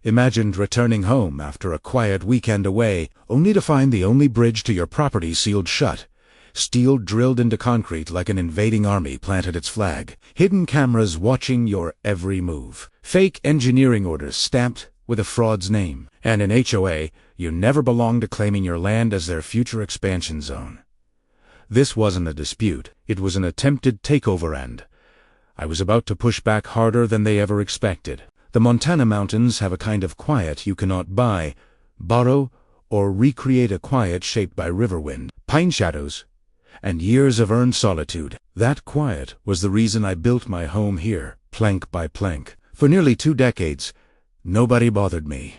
Imagined returning home after a quiet weekend away, only to find the only bridge to your property sealed shut. Steel drilled into concrete like an invading army planted its flag. Hidden cameras watching your every move. Fake engineering orders stamped with a fraud's name. And in HOA, you never belonged to claiming your land as their future expansion zone. This wasn't a dispute. It was an attempted takeover, and I was about to push back harder than they ever expected. The Montana mountains have a kind of quiet you cannot buy, borrow, or recreate, a quiet shaped by river wind, pine shadows, and years of earned solitude. That quiet was the reason I built my home here, plank by plank. For nearly 2 decades, nobody bothered me.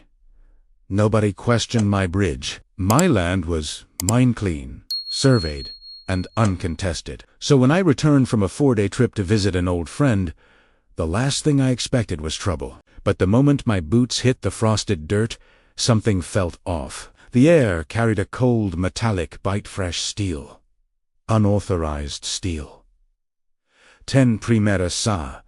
Nobody questioned my bridge. My land was mine, clean, surveyed, and uncontested. So when I returned from a 4-day trip to visit an old friend, the last thing I expected was trouble. But the moment my boots hit the frosted dirt, something felt off. The air carried a cold, metallic, bite-fresh steel. Unauthorized steel. 10 primera sa.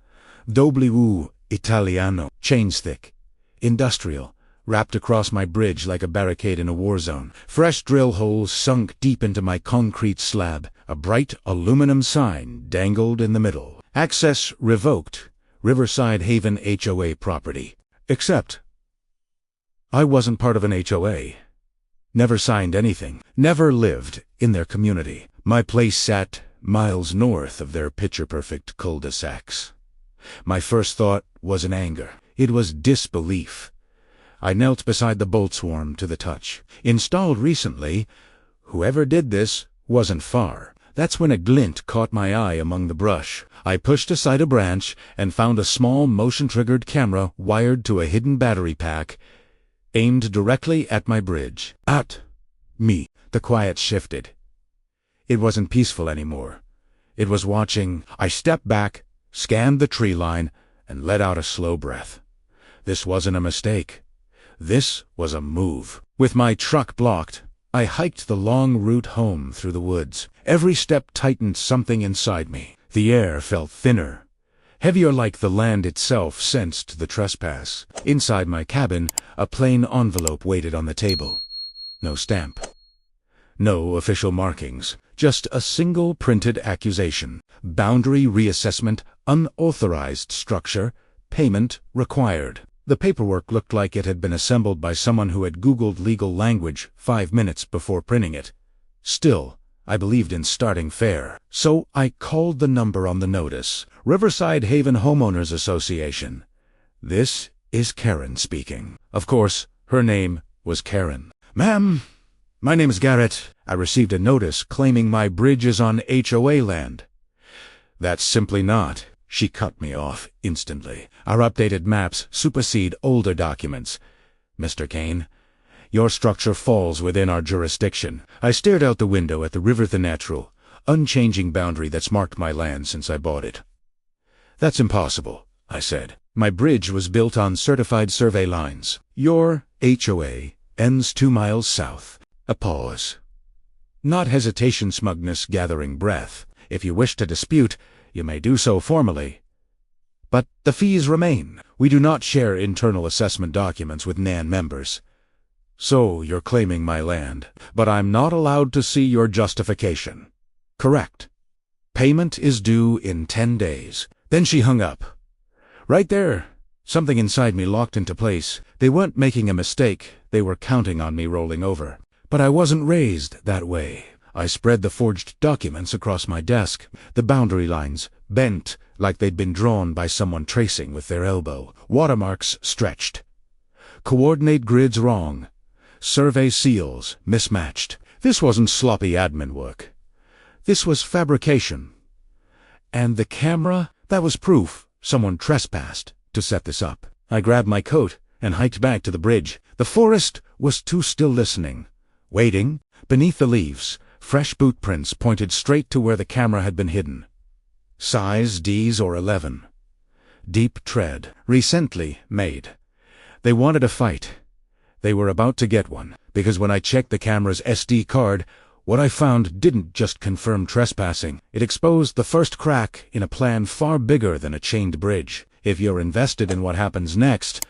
W Italiano. Chains thick. Industrial. Wrapped across my bridge like a barricade in a war zone. Fresh drill holes sunk deep into my concrete slab. A bright aluminum sign dangled in the middle. Access revoked. Riverside Haven HOA property. Except I wasn't part of an HOA. Never signed anything. Never lived in their community. My place sat miles north of their picture-perfect cul-de-sacs. My first thought wasn't anger. It was disbelief. I knelt beside the bolt swarm to the touch. Installed recently, whoever did this wasn't far. That's when a glint caught my eye among the brush. I pushed aside a branch and found a small motion-triggered camera wired to a hidden battery pack, aimed directly at my bridge. At me. The quiet shifted. It wasn't peaceful anymore. It was watching. I stepped back, scanned the tree line, and let out a slow breath. This wasn't a mistake. This was a move. With my truck blocked, I hiked the long route home through the woods. Every step tightened something inside me. The air felt thinner, heavier, like the land itself sensed the trespass. Inside my cabin, a plain envelope waited on the table. No stamp. No official markings. Just a single printed accusation. Boundary reassessment, unauthorized structure, payment required. The paperwork looked like it had been assembled by someone who had Googled legal language 5 minutes before printing it. Still, I believed in starting fair. So I called the number on the notice. Riverside Haven Homeowners Association. This is Karen speaking. Of course, her name was Karen. Ma'am, my name is Garrett. I received a notice claiming my bridge is on HOA land. That's simply not. She cut me off instantly. Our updated maps supersede older documents. Mr. Kane, your structure falls within our jurisdiction. I stared out the window at the river, the natural, unchanging boundary that's marked my land since I bought it. That's impossible, I said. My bridge was built on certified survey lines. Your HOA ends 2 miles south. A pause. Not hesitation, smugness gathering breath. If you wish to dispute, you may do so formally. But the fees remain. We do not share internal assessment documents with NAN members. So you're claiming my land, but I'm not allowed to see your justification. Correct. Payment is due in 10 days. Then she hung up. Right there, something inside me locked into place. They weren't making a mistake. They were counting on me rolling over. But I wasn't raised that way. I spread the forged documents across my desk. The boundary lines bent like they'd been drawn by someone tracing with their elbow. Watermarks stretched. Coordinate grids wrong. Survey seals mismatched. This wasn't sloppy admin work. This was fabrication. And the camera, that was proof someone trespassed to set this up. I grabbed my coat and hiked back to the bridge. The forest was too still, listening. Waiting. Beneath the leaves, fresh boot prints pointed straight to where the camera had been hidden. Size Ds or 11. Deep tread. Recently made. They wanted a fight. They were about to get one, because when I checked the camera's SD card, what I found didn't just confirm trespassing. It exposed the first crack in a plan far bigger than a chained bridge. If you're invested in what happens next,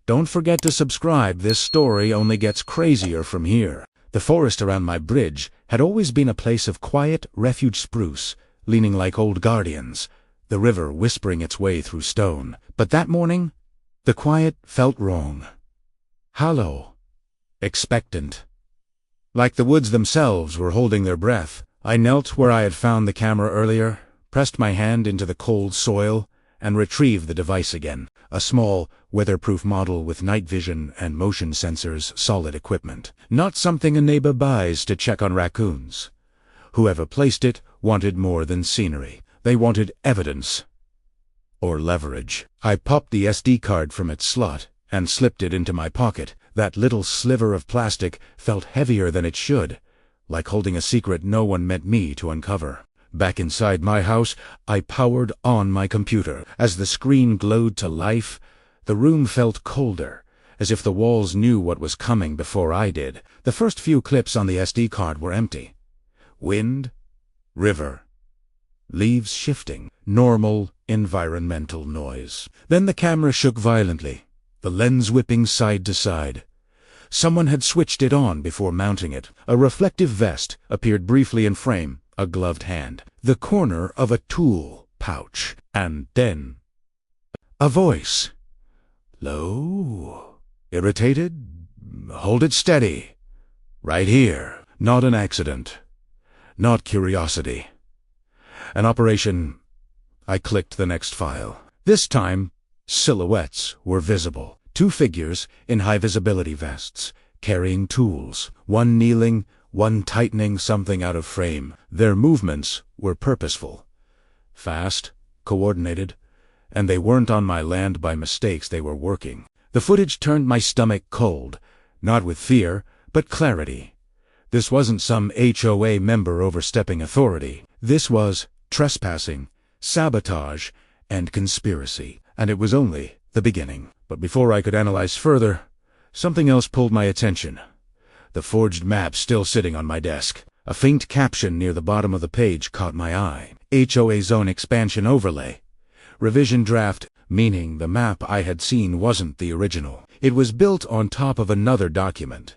Don't forget to subscribe. This story only gets crazier from here. The forest around my bridge had always been a place of quiet refuge, spruce leaning like old guardians, the river whispering its way through stone. But that morning, the quiet felt wrong. Hollow, expectant. Like the woods themselves were holding their breath. I knelt where I had found the camera earlier, pressed my hand into the cold soil, and retrieved the device again. A small, weatherproof model with night vision and motion sensors, solid equipment. Not something a neighbor buys to check on raccoons. Whoever placed it wanted more than scenery. They wanted evidence. Or leverage. I popped the SD card from its slot and slipped it into my pocket. That little sliver of plastic felt heavier than it should, like holding a secret no one meant me to uncover. Back inside my house, I powered on my computer. As the screen glowed to life, the room felt colder, as if the walls knew what was coming before I did. The first few clips on the SD card were empty. Wind, river, leaves shifting, normal environmental noise. Then the camera shook violently, the lens whipping side to side. Someone had switched it on before mounting it. A reflective vest appeared briefly in frame, a gloved hand, the corner of a tool pouch, and then a voice. Low, irritated, hold it steady. Right here. Not an accident. Not curiosity. An operation. I clicked the next file. This time, silhouettes were visible. Two figures in high-visibility vests, carrying tools. One kneeling, one tightening something out of frame. Their movements were purposeful. Fast, coordinated, and they weren't on my land by mistakes. They were working. The footage turned my stomach cold, not with fear, but clarity. This wasn't some HOA member overstepping authority. This was trespassing, sabotage, and conspiracy. And it was only the beginning. But before I could analyze further, something else pulled my attention. The forged map still sitting on my desk. A faint caption near the bottom of the page caught my eye. HOA Zone Expansion Overlay. Revision draft, meaning the map I had seen wasn't the original. It was built on top of another document.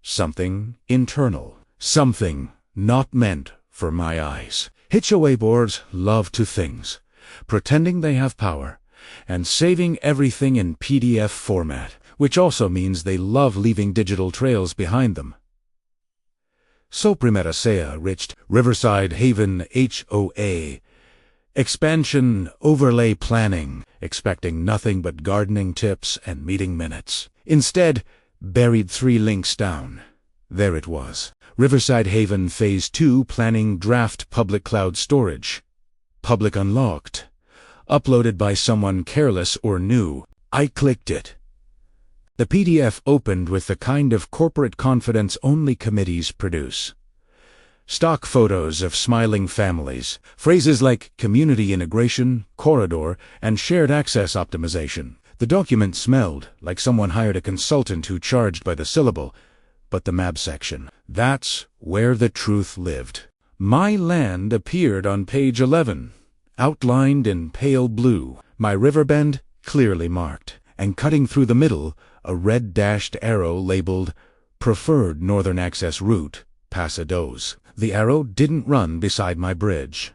Something internal. Something not meant for my eyes. HOA boards love to things, pretending they have power, and saving everything in PDF format, which also means they love leaving digital trails behind them. So Primera Sea reached Riverside Haven HOA. Expansion overlay planning, expecting nothing but gardening tips and meeting minutes. Instead, buried 3 links down. There it was. Riverside Haven Phase 2 Planning Draft Public Cloud Storage. Public unlocked. Uploaded by someone careless or new. I clicked it. The PDF opened with the kind of corporate confidence only committees produce. Stock photos of smiling families, phrases like community integration, corridor, and shared access optimization. The document smelled like someone hired a consultant who charged by the syllable, but the map section, that's where the truth lived. My land appeared on page 11, outlined in pale blue, my river bend clearly marked, and cutting through the middle, a red dashed arrow labeled Preferred Northern Access Route, Pasados. The arrow didn't run beside my bridge.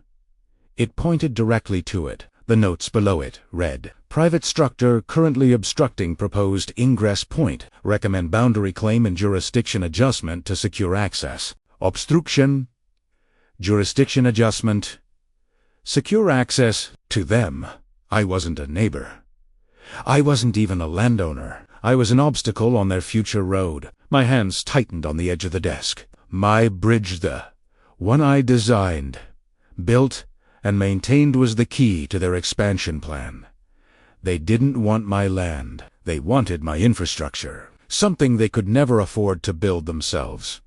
It pointed directly to it. The notes below it read, Private structure currently obstructing proposed ingress point. Recommend boundary claim and jurisdiction adjustment to secure access. Obstruction, jurisdiction adjustment, secure access to them. I wasn't a neighbor. I wasn't even a landowner. I was an obstacle on their future road. My hands tightened on the edge of the desk. My bridge, the one I designed, built, and maintained, was the key to their expansion plan. They didn't want my land. They wanted my infrastructure, something they could never afford to build themselves.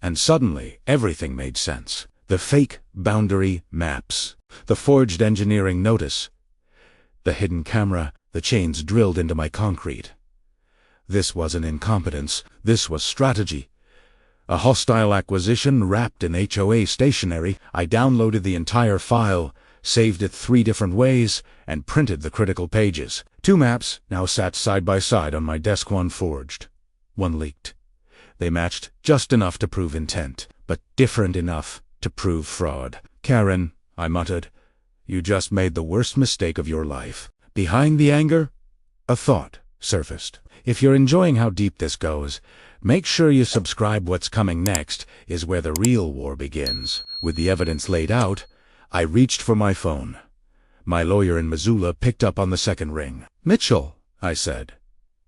And suddenly, everything made sense. The fake boundary maps, the forged engineering notice, the hidden camera, the chains drilled into my concrete. This wasn't incompetence. This was strategy. A hostile acquisition wrapped in HOA stationery. I downloaded the entire file, saved it 3 different ways, and printed the critical pages. 2 maps now sat side by side on my desk, one forged, one leaked. They matched just enough to prove intent, but different enough to prove fraud. "Karen," I muttered, "you just made the worst mistake of your life." Behind the anger, a thought surfaced. If you're enjoying how deep this goes, make sure you subscribe. What's coming next is where the real war begins. With the evidence laid out, I reached for my phone. My lawyer in Missoula picked up on the second ring. "Mitchell," I said,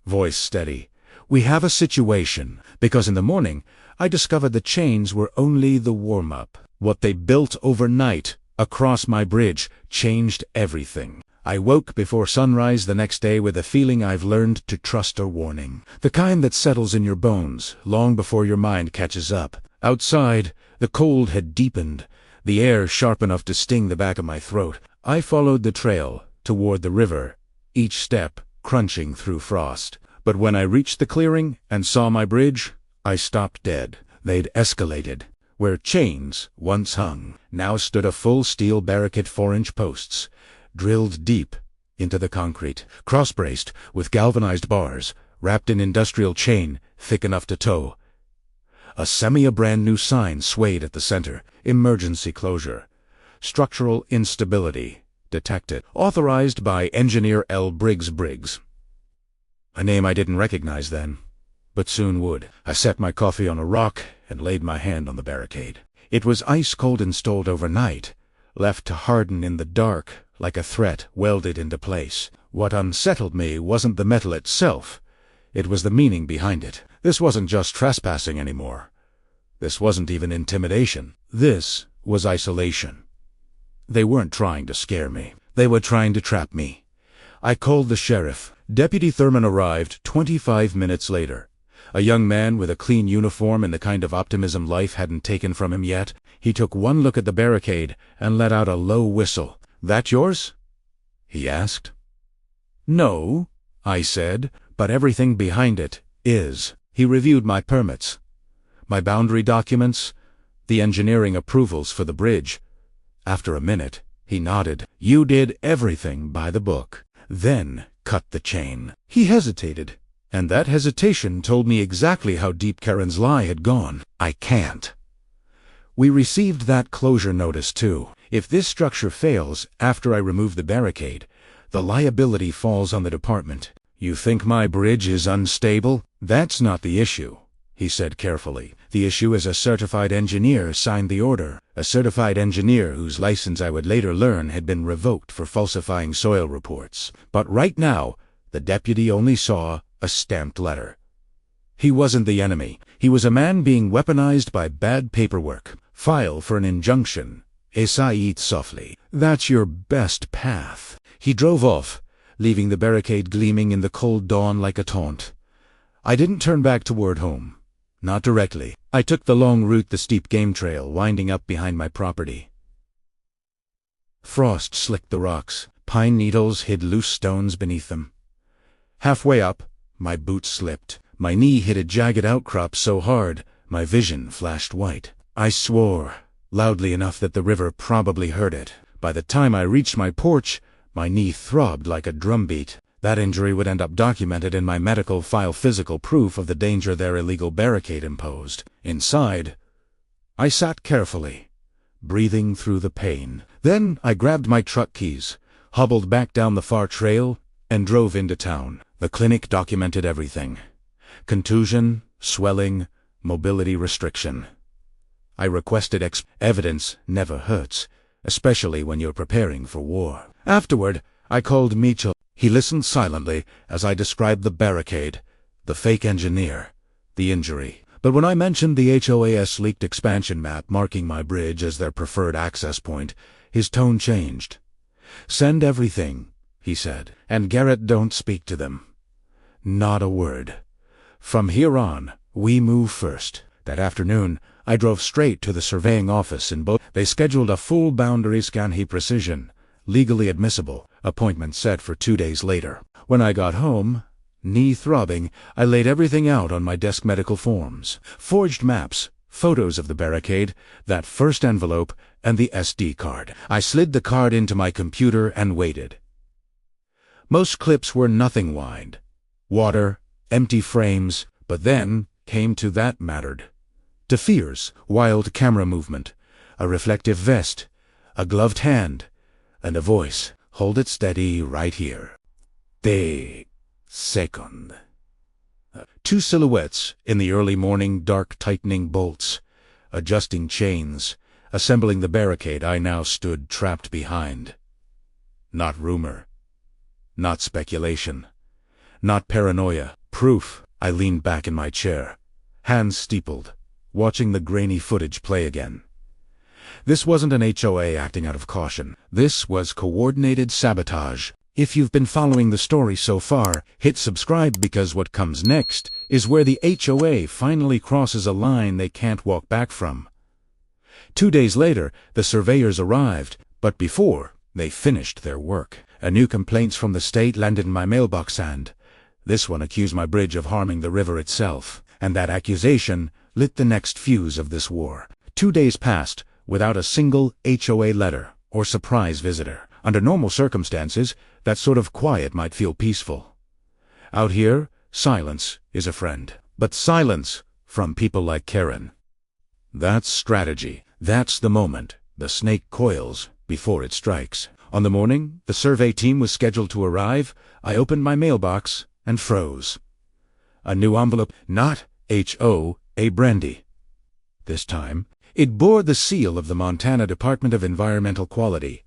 voice steady, "we have a situation," because in the morning I discovered the chains were only the warm-up. What they built overnight across my bridge changed everything. I woke before sunrise the next day with a feeling I've learned to trust a warning. The kind that settles in your bones long before your mind catches up. Outside, the cold had deepened, the air sharp enough to sting the back of my throat. I followed the trail toward the river, each step crunching through frost. But when I reached the clearing and saw my bridge, I stopped dead. They'd escalated. Where chains once hung, now stood a full steel barricade, 4-inch posts, drilled deep into the concrete, cross-braced with galvanized bars, wrapped in industrial chain thick enough to tow. A brand new sign swayed at the center: "Emergency closure. Structural instability detected. Authorized by Engineer L. Briggs. A name I didn't recognize then, but soon would. I set my coffee on a rock and laid my hand on the barricade. It was ice-cold, installed overnight, left to harden in the dark like a threat welded into place. What unsettled me wasn't the metal itself, it was the meaning behind it. This wasn't just trespassing anymore. This wasn't even intimidation. This was isolation. They weren't trying to scare me. They were trying to trap me. I called the sheriff. Deputy Thurman arrived 25 minutes later. A young man with a clean uniform and the kind of optimism life hadn't taken from him yet. He took one look at the barricade and let out a low whistle. "That yours?" he asked. "No," I said, "but everything behind it is." He reviewed my permits, my boundary documents, the engineering approvals for the bridge. After a minute, he nodded. "You did everything by the book." Then cut the chain. He hesitated, and that hesitation told me exactly how deep Karen's lie had gone. "I can't." We received that closure notice too. If this structure fails after I remove the barricade, the liability falls on the department. "You think my bridge is unstable?" "That's not the issue," he said carefully. "The issue is a certified engineer signed the order. A certified engineer whose license I would later learn had been revoked for falsifying soil reports. But right now, the deputy only saw a stamped letter. He wasn't the enemy. He was a man being weaponized by bad paperwork. File for an injunction. Essayez softly. That's your best path." He drove off, leaving the barricade gleaming in the cold dawn like a taunt. I didn't turn back toward home. Not directly. I took the long route, the steep game trail winding up behind my property. Frost slicked the rocks. Pine needles hid loose stones beneath them. Halfway up, my boot slipped. My knee hit a jagged outcrop so hard, my vision flashed white. I swore, loudly enough that the river probably heard it. By the time I reached my porch, my knee throbbed like a drumbeat. That injury would end up documented in my medical file, physical proof of the danger their illegal barricade imposed. Inside, I sat carefully, breathing through the pain. Then I grabbed my truck keys, hobbled back down the far trail, and drove into town. The clinic documented everything. Contusion, swelling, mobility restriction. I requested evidence never hurts, especially when you're preparing for war. Afterward, I called Mitchell. He listened silently as I described the barricade, the fake engineer, the injury. But when I mentioned the HOA's leaked expansion map marking my bridge as their preferred access point, his tone changed. "Send everything," he said, "and Garrett, don't speak to them. Not a word. From here on, we move first." That afternoon, I drove straight to the surveying office in Bogus. They scheduled a full boundary scan, precision, legally admissible, appointment set for 2 days later. When I got home, knee throbbing, I laid everything out on my desk: medical forms, forged maps, photos of the barricade, that first envelope, and the SD card. I slid the card into my computer and waited. Most clips were nothing wide. Water, empty frames, but then came to that mattered. To fears, wild camera movement, a reflective vest, a gloved hand, and a voice. Hold it steady right here. Te second. Two silhouettes in the early morning dark tightening bolts, adjusting chains, assembling the barricade I now stood trapped behind. Not rumor. Not speculation. Not paranoia. Proof. I leaned back in my chair, hands steepled, watching the grainy footage play again. This wasn't an HOA acting out of caution. This was coordinated sabotage. If you've been following the story so far, hit subscribe because what comes next is where the HOA finally crosses a line they can't walk back from. 2 days later, the surveyors arrived, but before they finished their work, a new complaint from the state landed in my mailbox, and this one accused my bridge of harming the river itself, and that accusation lit the next fuse of this war. 2 days passed without a single HOA letter or surprise visitor. Under normal circumstances, that sort of quiet might feel peaceful. Out here, silence is a friend. But silence from people like Karen. That's strategy. That's the moment the snake coils before it strikes. On the morning the survey team was scheduled to arrive, I opened my mailbox and froze. A new envelope, not HOA brandy. This time, it bore the seal of the Montana Department of Environmental Quality.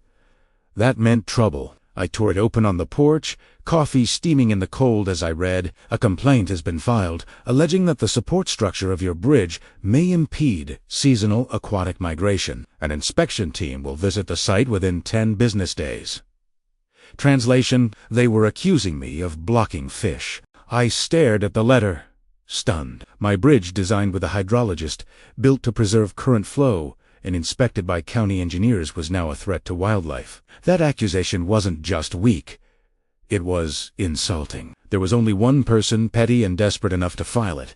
That meant trouble. I tore it open on the porch, coffee steaming in the cold as I read. A complaint has been filed, alleging that the support structure of your bridge may impede seasonal aquatic migration. An inspection team will visit the site within 10 business days. Translation: they were accusing me of blocking fish. I stared at the letter, stunned. My bridge, designed with a hydrologist, built to preserve current flow, and inspected by county engineers, was now a threat to wildlife. That accusation wasn't just weak. It was insulting. There was only one person petty and desperate enough to file it.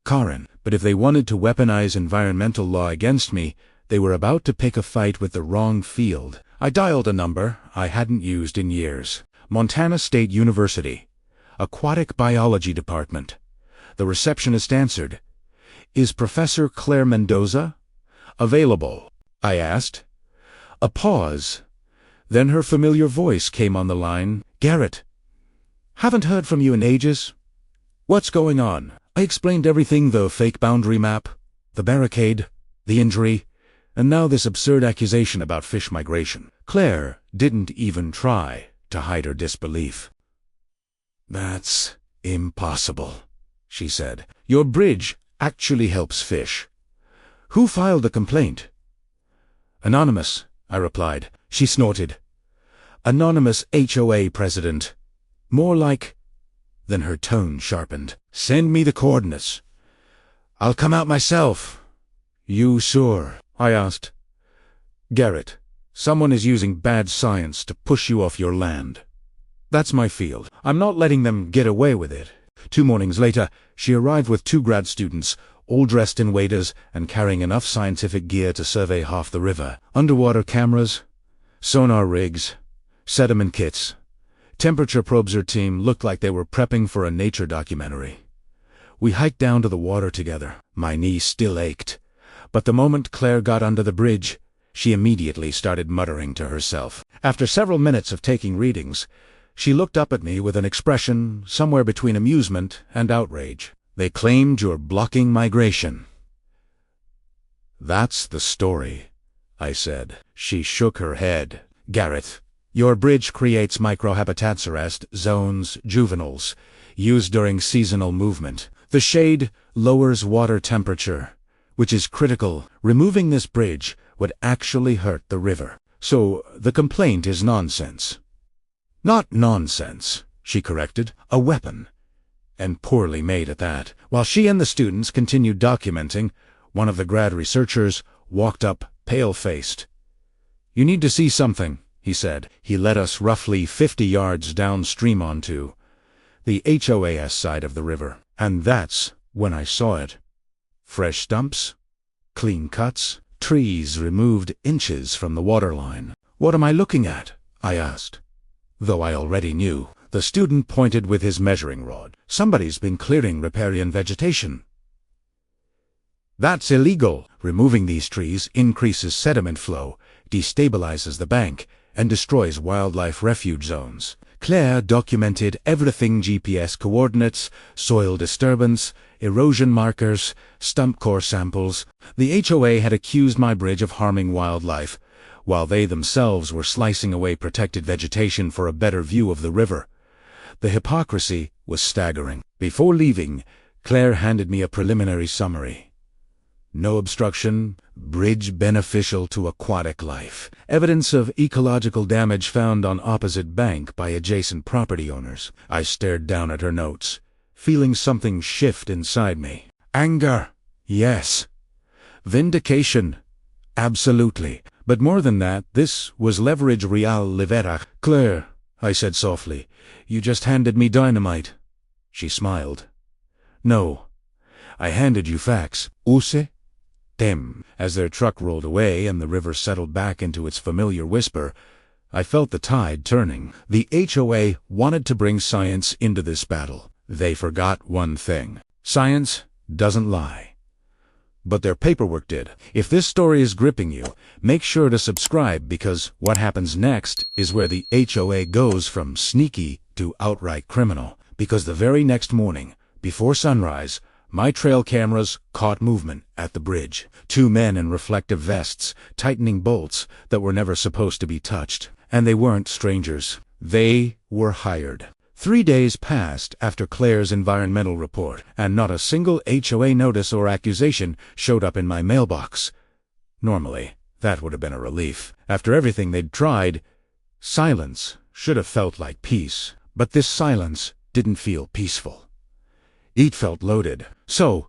Karen. But if they wanted to weaponize environmental law against me, they were about to pick a fight with the wrong field. I dialed a number I hadn't used in years. Montana State University. Aquatic Biology Department. The receptionist answered. "Is Professor Claire Mendoza available?" I asked. A pause. Then her familiar voice came on the line. "Garrett, haven't heard from you in ages. What's going on?" I explained everything: the fake boundary map, the barricade, the injury, and now this absurd accusation about fish migration. Claire didn't even try to hide her disbelief. "That's impossible," she said. "Your bridge actually helps fish. Who filed the complaint?" "Anonymous," I replied. She snorted. "Anonymous HOA president. More like..." Then her tone sharpened. "Send me the coordinates. I'll come out myself." "You sure?" I asked. "Garrett, someone is using bad science to push you off your land. That's my field. I'm not letting them get away with it." 2 mornings later, she arrived with 2 grad students, all dressed in waders and carrying enough scientific gear to survey half the river. Underwater cameras, sonar rigs, sediment kits. Temperature probes. Her team looked like they were prepping for a nature documentary. We hiked down to the water together. My knee still ached. But the moment Claire got under the bridge, she immediately started muttering to herself. After several minutes of taking readings, she looked up at me with an expression somewhere between amusement and outrage. "They claimed you're blocking migration." "That's the story," I said. She shook her head. "Garrett, your bridge creates microhabitats, arrest zones, juveniles, used during seasonal movement. The shade lowers water temperature, which is critical. Removing this bridge would actually hurt the river. So the complaint is nonsense." "Not nonsense," she corrected. "A weapon. And poorly made at that." While she and the students continued documenting, one of the grad researchers walked up, pale-faced. "You need to see something," he said. He led us roughly 50 yards downstream onto the HOAS side of the river. And that's when I saw it. Fresh stumps, clean cuts, trees removed inches from the waterline. "What am I looking at?" I asked. though I already knew. The student pointed with his measuring rod. Somebody's been clearing riparian vegetation. That's illegal. Removing these trees increases sediment flow, destabilizes the bank, and destroys wildlife refuge zones. Claire documented everything: GPS coordinates, soil disturbance, erosion markers, stump core samples. The HOA had accused my bridge of harming wildlife, while they themselves were slicing away protected vegetation for a better view of the river. The hypocrisy was staggering. Before leaving, Claire handed me a preliminary summary. No obstruction, bridge beneficial to aquatic life. Evidence of ecological damage found on opposite bank by adjacent property owners. I stared down at her notes, feeling something shift inside me. Anger, yes. Vindication, absolutely. But more than that, this was leverage real livera. Claire, I said softly, you just handed me dynamite. She smiled. No, I handed you facts. Use? Them. As their truck rolled away and the river settled back into its familiar whisper, I felt the tide turning. The HOA wanted to bring science into this battle. They forgot one thing. Science doesn't lie. But their paperwork did. If this story is gripping you, make sure to subscribe, because what happens next is where the HOA goes from sneaky to outright criminal. Because the very next morning, before sunrise, my trail cameras caught movement at the bridge. 2 men in reflective vests, tightening bolts that were never supposed to be touched. And they weren't strangers. They were hired. 3 days passed after Claire's environmental report, and not a single HOA notice or accusation showed up in my mailbox. Normally, that would have been a relief. After everything they'd tried, silence should have felt like peace. But this silence didn't feel peaceful. It felt loaded. So,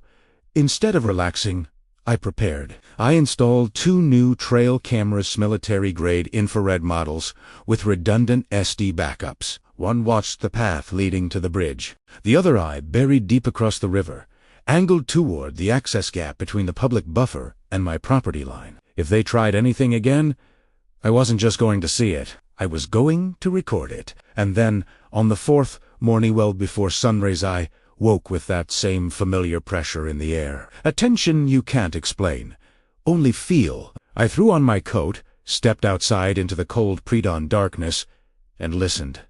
instead of relaxing, I prepared. I installed 2 new trail cameras, military-grade infrared models with redundant SD backups. One watched the path leading to the bridge. The other eye, buried deep across the river, angled toward the access gap between the public buffer and my property line. If they tried anything again, I wasn't just going to see it. I was going to record it. And then, on the 4th morning, well before sunrise, I woke with that same familiar pressure in the air. A tension you can't explain, only feel. I threw on my coat, stepped outside into the cold pre-dawn darkness, and listened.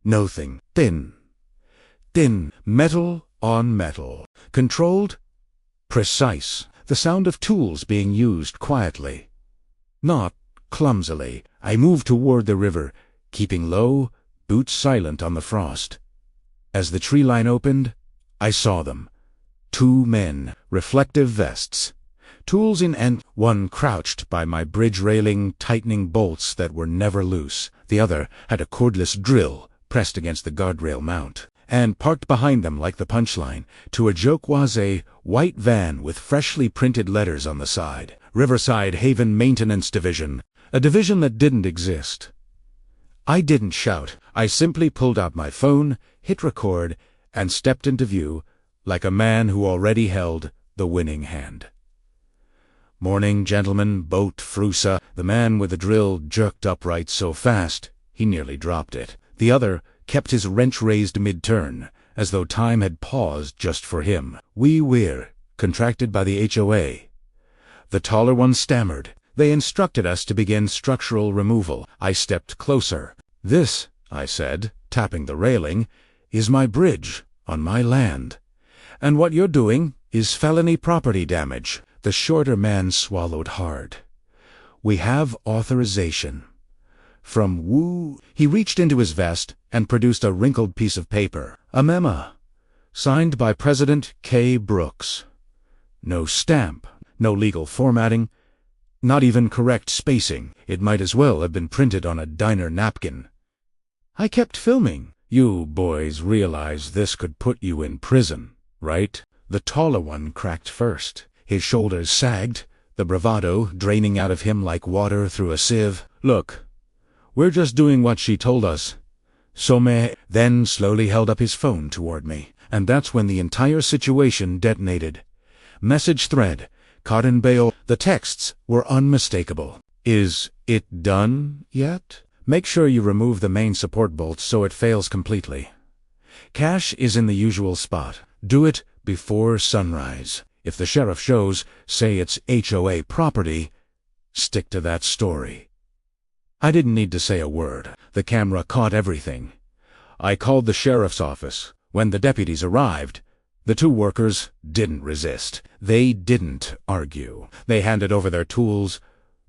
Nothing. Thin. Metal on metal. Controlled. Precise. The sound of tools being used quietly. Not clumsily. I moved toward the river, keeping low, boots silent on the frost. As the tree line opened, I saw them. 2 men, reflective vests. Tools in hand. One crouched by my bridge railing, tightening bolts that were never loose. The other had a cordless drill pressed against the guardrail mount. And parked behind them like the punchline to a joke was a white van with freshly printed letters on the side. Riverside Haven Maintenance Division. A division that didn't exist. I didn't shout. I simply pulled out my phone, hit record, and stepped into view like a man who already held the winning hand. Morning, gentlemen, boat Frusa. The man with the drill jerked upright so fast he nearly dropped it. The other kept his wrench raised mid-turn, as though time had paused just for him. We were contracted by the HOA. The taller one stammered. They instructed us to begin structural removal. I stepped closer. This, I said, tapping the railing, is my bridge on my land. And what you're doing is felony property damage. The shorter man swallowed hard. We have authorization. From Wu. He reached into his vest and produced a wrinkled piece of paper. A memo, signed by President K. Brooks. No stamp, no legal formatting, not even correct spacing. It might as well have been printed on a diner napkin. I kept filming. You boys realize this could put you in prison, right? The taller one cracked first. His shoulders sagged, the bravado draining out of him like water through a sieve. Look, we're just doing what she told us. Some then slowly held up his phone toward me, and that's when the entire situation detonated. Message thread, Cotton Bayo. The texts were unmistakable. Is it done yet? Make sure you remove the main support bolts so it fails completely. Cash is in the usual spot. Do it before sunrise. If the sheriff shows, say it's HOA property, stick to that story." I didn't need to say a word. The camera caught everything. I called the sheriff's office. When the deputies arrived, the two workers didn't resist. They didn't argue. They handed over their tools,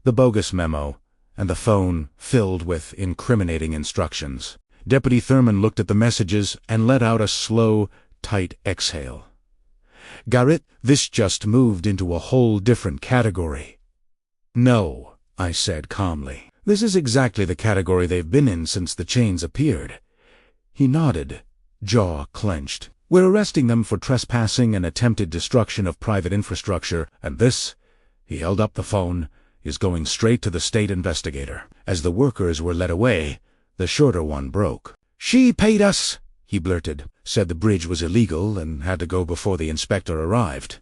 the bogus memo, and the phone filled with incriminating instructions. Deputy Thurman looked at the messages and let out a slow, tight exhale. "Garrett, this just moved into a whole different category." "No," I said calmly. "This is exactly the category they've been in since the chains appeared." He nodded, jaw clenched. "We're arresting them for trespassing and attempted destruction of private infrastructure, and this," he held up the phone, "is going straight to the state investigator." As the workers were led away, the shorter one broke. "She paid us," he blurted, said the bridge was illegal and had to go before the inspector arrived.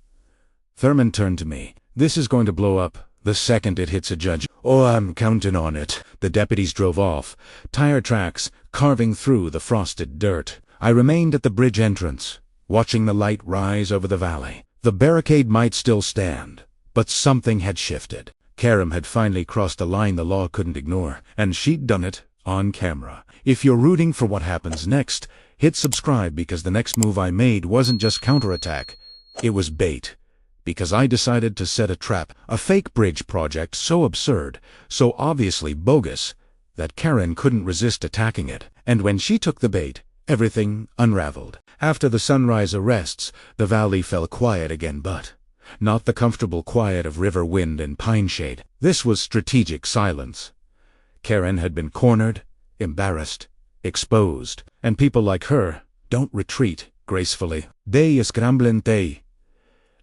Thurman turned to me. "This is going to blow up the second it hits a judge." "Oh, I'm counting on it." The deputies drove off, tire tracks carving through the frosted dirt. I remained at the bridge entrance, watching the light rise over the valley. The barricade might still stand, but something had shifted. Karam had finally crossed a line the law couldn't ignore, and she'd done it on camera. If you're rooting for what happens next, hit subscribe, because the next move I made wasn't just counterattack, it was bait. Because I decided to set a trap, a fake bridge project so absurd, so obviously bogus, that Karen couldn't resist attacking it. And when she took the bait, everything unraveled. After the sunrise arrests, the valley fell quiet again, but not the comfortable quiet of river wind and pine shade. This was strategic silence. Karen had been cornered, embarrassed, exposed, and people like her don't retreat gracefully. They scramblen they.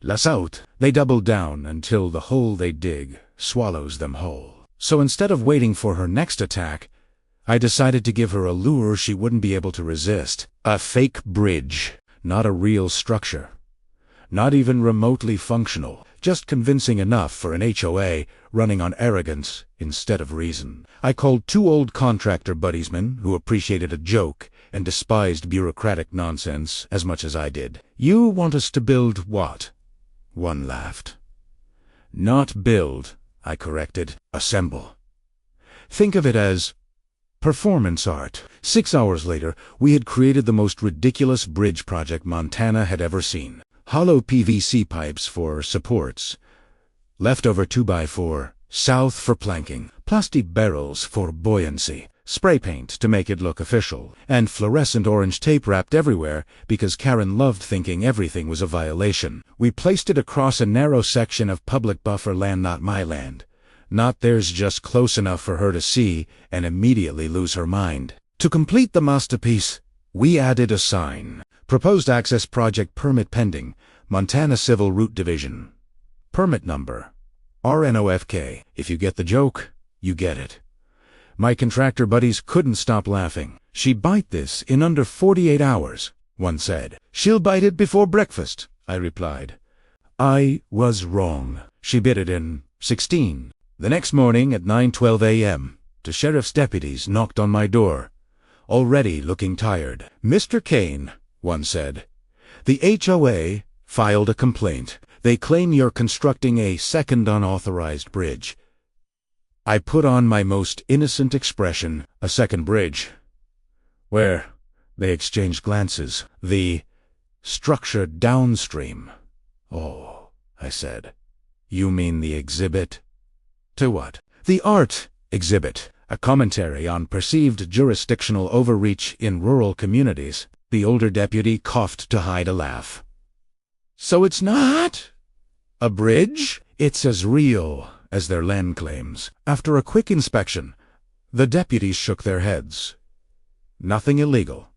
Las out. They double down until the hole they dig swallows them whole. So instead of waiting for her next attack, I decided to give her a lure she wouldn't be able to resist. A fake bridge, not a real structure. Not even remotely functional, just convincing enough for an HOA running on arrogance instead of reason. I called two old contractor buddiesmen who appreciated a joke and despised bureaucratic nonsense as much as I did. "You want us to build what?" One laughed. "Not build," I corrected. "Assemble. Think of it as performance art." 6 hours later, we had created the most ridiculous bridge project Montana had ever seen. Hollow PVC pipes for supports, leftover 2x4, south for planking, plastic barrels for buoyancy, spray paint to make it look official, and fluorescent orange tape wrapped everywhere because Karen loved thinking everything was a violation. We placed it across a narrow section of public buffer land, not my land. Not theirs, just close enough for her to see and immediately lose her mind. To complete the masterpiece, we added a sign. Proposed access project permit pending, Montana Civil Route Division. Permit number, RNOFK. If you get the joke, you get it. My contractor buddies couldn't stop laughing. "She'd bite this in under 48 hours, one said. "She'll bite it before breakfast," I replied. I was wrong. She bit it in 16. The next morning at 9:12 a.m., the sheriff's deputies knocked on my door, already looking tired. "Mr. Kane," one said, "the HOA filed a complaint. They claim you're constructing a second unauthorized bridge." I put on my most innocent expression. "A second bridge? Where?" They exchanged glances. "The structure downstream." "Oh," I said. "You mean the exhibit?" "To what?" "The art exhibit. A commentary on perceived jurisdictional overreach in rural communities." The older deputy coughed to hide a laugh. "So it's not a bridge?" "It's as real as their land claims." After a quick inspection, the deputies shook their heads. Nothing illegal.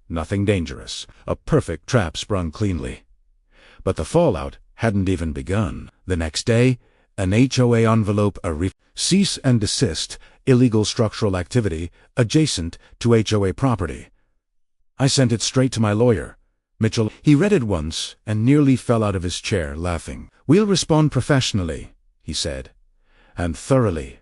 Nothing dangerous. A perfect trap sprung cleanly. But the fallout hadn't even begun. The next day, an HOA envelope, cease and desist, illegal structural activity adjacent to HOA property. I sent it straight to my lawyer, Mitchell. He read it once and nearly fell out of his chair, laughing. "We'll respond professionally," he said, "and thoroughly."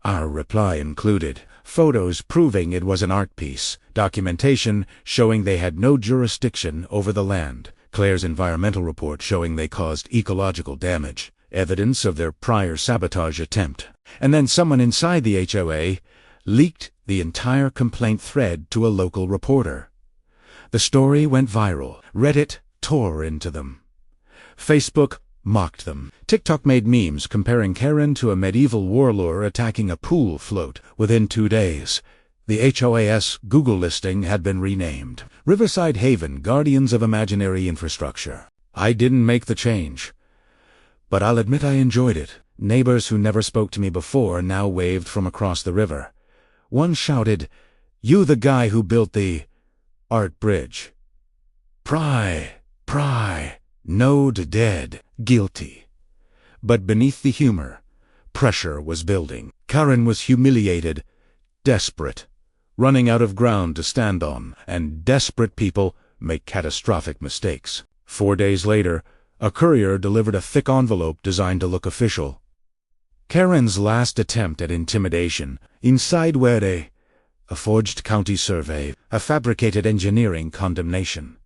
Our reply included photos proving it was an art piece, documentation showing they had no jurisdiction over the land, Claire's environmental report showing they caused ecological damage, evidence of their prior sabotage attempt. And then someone inside the HOA leaked the entire complaint thread to a local reporter. The story went viral. Reddit tore into them. Facebook mocked them. TikTok made memes comparing Karen to a medieval warlord attacking a pool float. Within 2 days, the HOA's Google listing had been renamed Riverside Haven Guardians of Imaginary Infrastructure. I didn't make the change, but I'll admit I enjoyed it. Neighbors who never spoke to me before now waved from across the river. One shouted, "You the guy who built the art bridge." Pry, node dead, guilty. But beneath the humor, pressure was building. Karen was humiliated, desperate, running out of ground to stand on, and desperate people make catastrophic mistakes. 4 days later, a courier delivered a thick envelope designed to look official. Karen's last attempt at intimidation. Inside were a forged county survey, a fabricated engineering condemnation,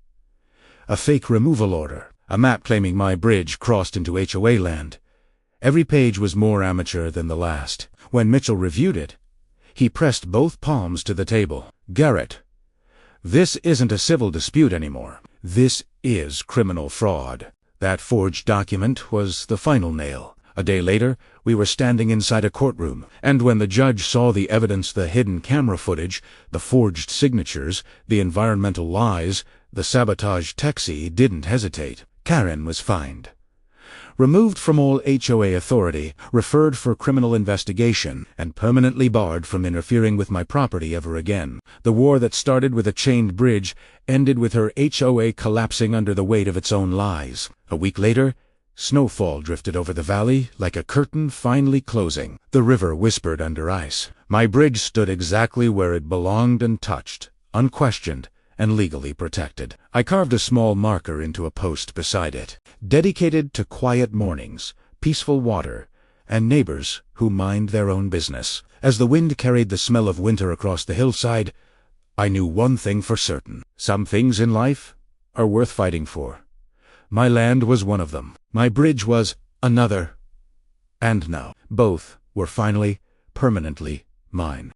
a fake removal order, a map claiming my bridge crossed into HOA land. Every page was more amateur than the last. When Mitchell reviewed it, he pressed both palms to the table. "Garrett, this isn't a civil dispute anymore. This is criminal fraud." That forged document was the final nail. A day later, we were standing inside a courtroom, and when the judge saw the evidence, the hidden camera footage, the forged signatures, the environmental lies, the sabotage taxi, didn't hesitate. Karen was fined, removed from all HOA authority, referred for criminal investigation, and permanently barred from interfering with my property ever again. The war that started with a chained bridge ended with her HOA collapsing under the weight of its own lies. A week later, snowfall drifted over the valley like a curtain finally closing. The river whispered under ice. My bridge stood exactly where it belonged, untouched, unquestioned, and legally protected. I carved a small marker into a post beside it, dedicated to quiet mornings, peaceful water, and neighbors who mind their own business. As the wind carried the smell of winter across the hillside, I knew one thing for certain. Some things in life are worth fighting for. My land was one of them. My bridge was another. And now, both were finally, permanently mine.